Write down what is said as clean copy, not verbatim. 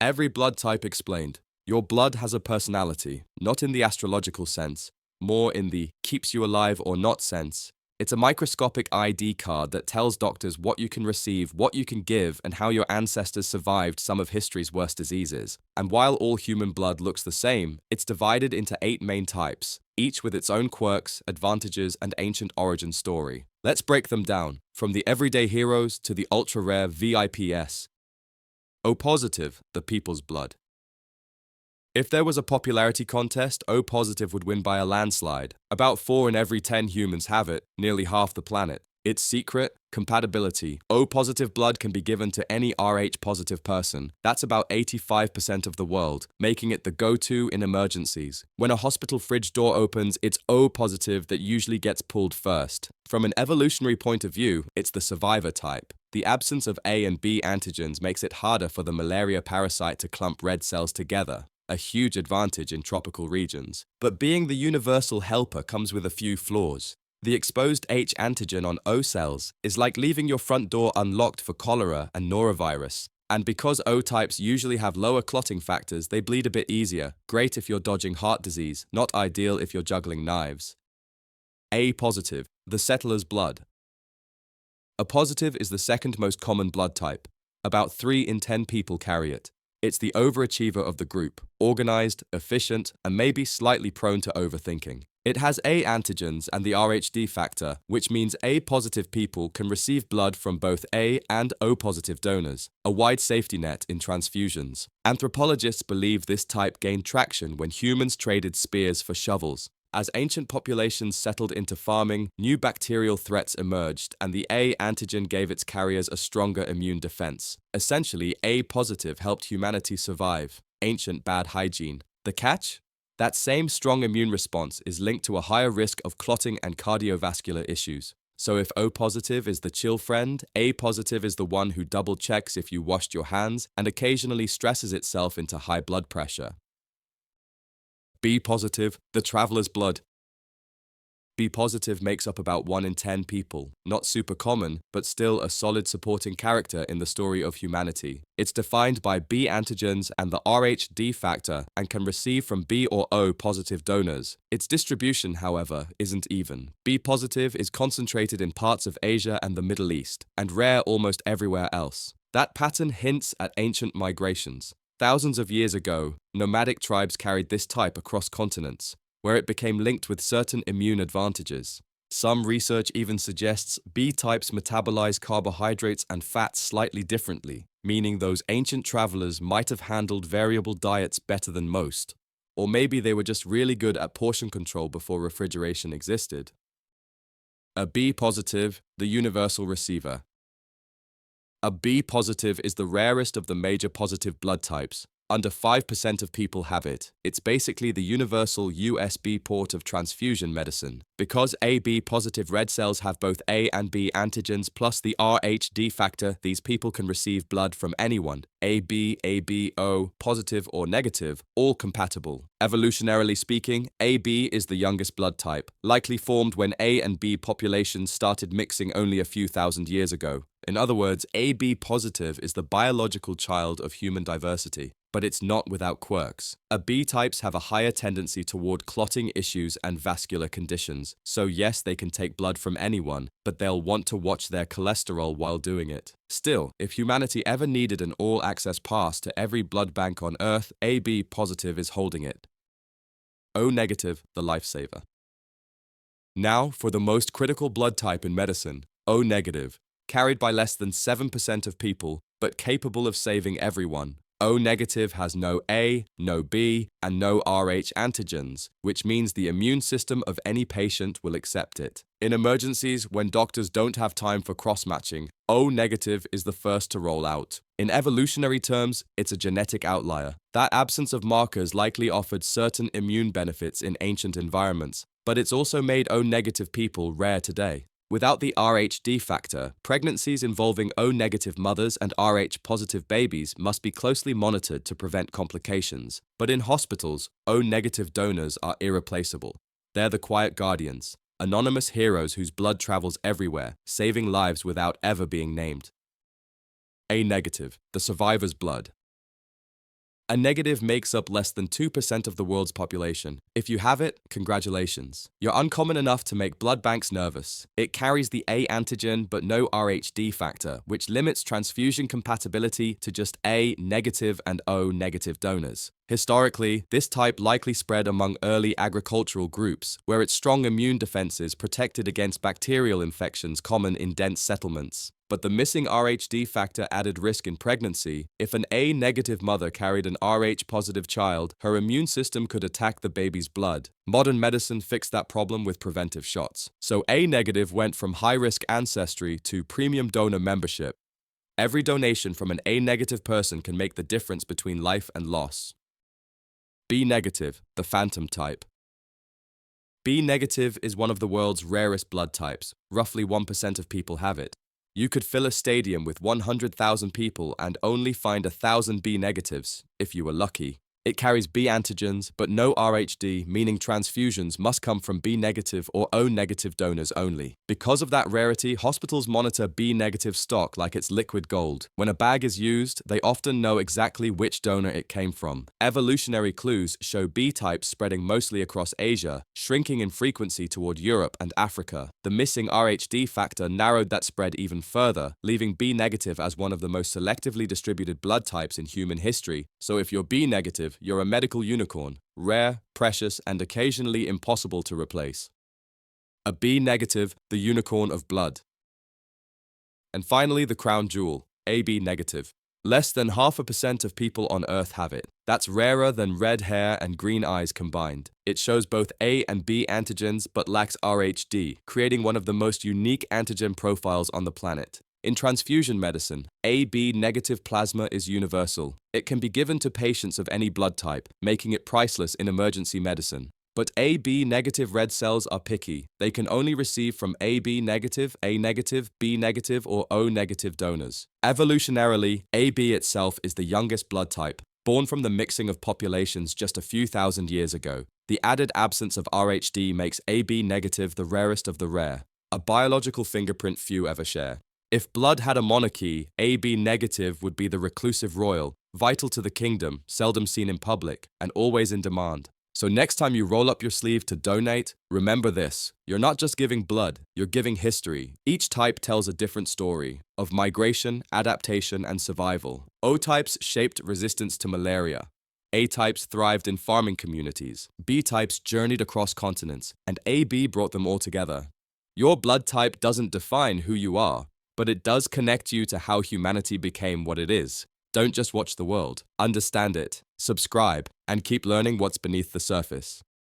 Every blood type explained. Your blood has a personality, not in the astrological sense, more in the keeps you alive or not sense. It's a microscopic ID card that tells doctors what you can receive, what you can give, and how your ancestors survived some of history's worst diseases. And while all human blood looks the same, it's divided into 8 main types, each with its own quirks, advantages, and ancient origin story. Let's break them down, from the everyday heroes to the ultra-rare VIPs. O positive, the people's blood. If there was a popularity contest, O positive would win by a landslide. About 4 in every 10 humans have it, nearly half the planet. Its secret? Compatibility. O positive blood can be given to any Rh positive person. That's about 85% of the world, making it the go-to in emergencies. When a hospital fridge door opens, it's O positive that usually gets pulled first. From an evolutionary point of view, it's the survivor type. The absence of A and B antigens makes it harder for the malaria parasite to clump red cells together, a huge advantage in tropical regions. But being the universal helper comes with a few flaws. The exposed H antigen on O cells is like leaving your front door unlocked for cholera and norovirus. And because O types usually have lower clotting factors, they bleed a bit easier. Great if you're dodging heart disease, not ideal if you're juggling knives. A positive, the settler's blood. A positive is the second most common blood type. About 3 in 10 people carry it. It's the overachiever of the group, organized, efficient, and maybe slightly prone to overthinking. It has A antigens and the Rhd factor, which means A positive people can receive blood from both A and O positive donors, a wide safety net in transfusions. Anthropologists believe this type gained traction when humans traded spears for shovels. As ancient populations settled into farming, new bacterial threats emerged, and the A antigen gave its carriers a stronger immune defense. Essentially, A positive helped humanity survive. Ancient bad hygiene. The catch? That same strong immune response is linked to a higher risk of clotting and cardiovascular issues. So if O positive is the chill friend, A positive is the one who double checks if you washed your hands and occasionally stresses itself into high blood pressure. B positive, the traveler's blood. B positive makes up about 1 in 10 people. Not super common, but still a solid supporting character in the story of humanity. It's defined by B antigens and the Rhd factor and can receive from B or O positive donors. Its distribution, however, isn't even. B positive is concentrated in parts of Asia and the Middle East, and rare almost everywhere else. That pattern hints at ancient migrations. Thousands of years ago, nomadic tribes carried this type across continents, where it became linked with certain immune advantages. Some research even suggests B types metabolize carbohydrates and fats slightly differently, meaning those ancient travelers might have handled variable diets better than most. Or maybe they were just really good at portion control before refrigeration existed. A B positive, the universal receiver. A B positive is the rarest of the major positive blood types. Under 5% of people have it. It's basically the universal USB port of transfusion medicine. Because AB positive red cells have both A and B antigens plus the Rhd factor, these people can receive blood from anyone. AB, ABO, positive or negative, all compatible. Evolutionarily speaking, AB is the youngest blood type, likely formed when A and B populations started mixing only a few thousand years ago. In other words, AB positive is the biological child of human diversity. But it's not without quirks. A B types have a higher tendency toward clotting issues and vascular conditions, so yes, they can take blood from anyone, but they'll want to watch their cholesterol while doing it. Still, if humanity ever needed an all-access pass to every blood bank on Earth, AB positive is holding it. O negative, the lifesaver. Now for the most critical blood type in medicine, O negative, carried by less than 7% of people, but capable of saving everyone. O negative has no A, no B, and no Rh antigens, which means the immune system of any patient will accept it. In emergencies, when doctors don't have time for cross-matching, O negative is the first to roll out. In evolutionary terms, it's a genetic outlier. That absence of markers likely offered certain immune benefits in ancient environments, but it's also made O negative people rare today. Without the Rhd factor, pregnancies involving O-negative mothers and Rh-positive babies must be closely monitored to prevent complications. But in hospitals, O-negative donors are irreplaceable. They're the quiet guardians, anonymous heroes whose blood travels everywhere, saving lives without ever being named. A-negative, the survivor's blood. A negative makes up less than 2% of the world's population. If you have it, congratulations. You're uncommon enough to make blood banks nervous. It carries the A antigen but no Rhd factor, which limits transfusion compatibility to just A negative and O negative donors. Historically, this type likely spread among early agricultural groups, where its strong immune defenses protected against bacterial infections common in dense settlements. But the missing Rhd factor added risk in pregnancy. If an A negative mother carried an Rh positive child, her immune system could attack the baby's blood. Modern medicine fixed that problem with preventive shots. So A negative went from high-risk ancestry to premium donor membership. Every donation from an A negative person can make the difference between life and loss. B negative, the phantom type. B negative is one of the world's rarest blood types. Roughly 1% of people have it. You could fill a stadium with 100,000 people and only find 1,000 B negatives, if you were lucky. It carries B antigens, but no Rhd, meaning transfusions must come from B negative or O negative donors only. Because of that rarity, hospitals monitor B negative stock like it's liquid gold. When a bag is used, they often know exactly which donor it came from. Evolutionary clues show B types spreading mostly across Asia, shrinking in frequency toward Europe and Africa. The missing Rhd factor narrowed that spread even further, leaving B negative as one of the most selectively distributed blood types in human history. So if you're B negative, you're a medical unicorn, rare, precious, and occasionally impossible to replace. A B negative, the unicorn of blood. And finally, the crown jewel, AB negative. Less than 0.5% of people on Earth have it. That's rarer than red hair and green eyes combined. It shows both A and B antigens but lacks Rhd, creating one of the most unique antigen profiles on the planet. In transfusion medicine, AB negative plasma is universal. It can be given to patients of any blood type, making it priceless in emergency medicine. But AB negative red cells are picky. They can only receive from AB negative, A negative, B negative, or O negative donors. Evolutionarily, AB itself is the youngest blood type, born from the mixing of populations just a few thousand years ago. The added absence of Rhd makes AB negative the rarest of the rare, a biological fingerprint few ever share. If blood had a monarchy, AB negative would be the reclusive royal, vital to the kingdom, seldom seen in public, and always in demand. So next time you roll up your sleeve to donate, remember this. You're not just giving blood, you're giving history. Each type tells a different story of migration, adaptation, and survival. O types shaped resistance to malaria. A types thrived in farming communities. B types journeyed across continents, and AB brought them all together. Your blood type doesn't define who you are, but it does connect you to how humanity became what it is. Don't just watch the world. Understand it, subscribe, and keep learning what's beneath the surface.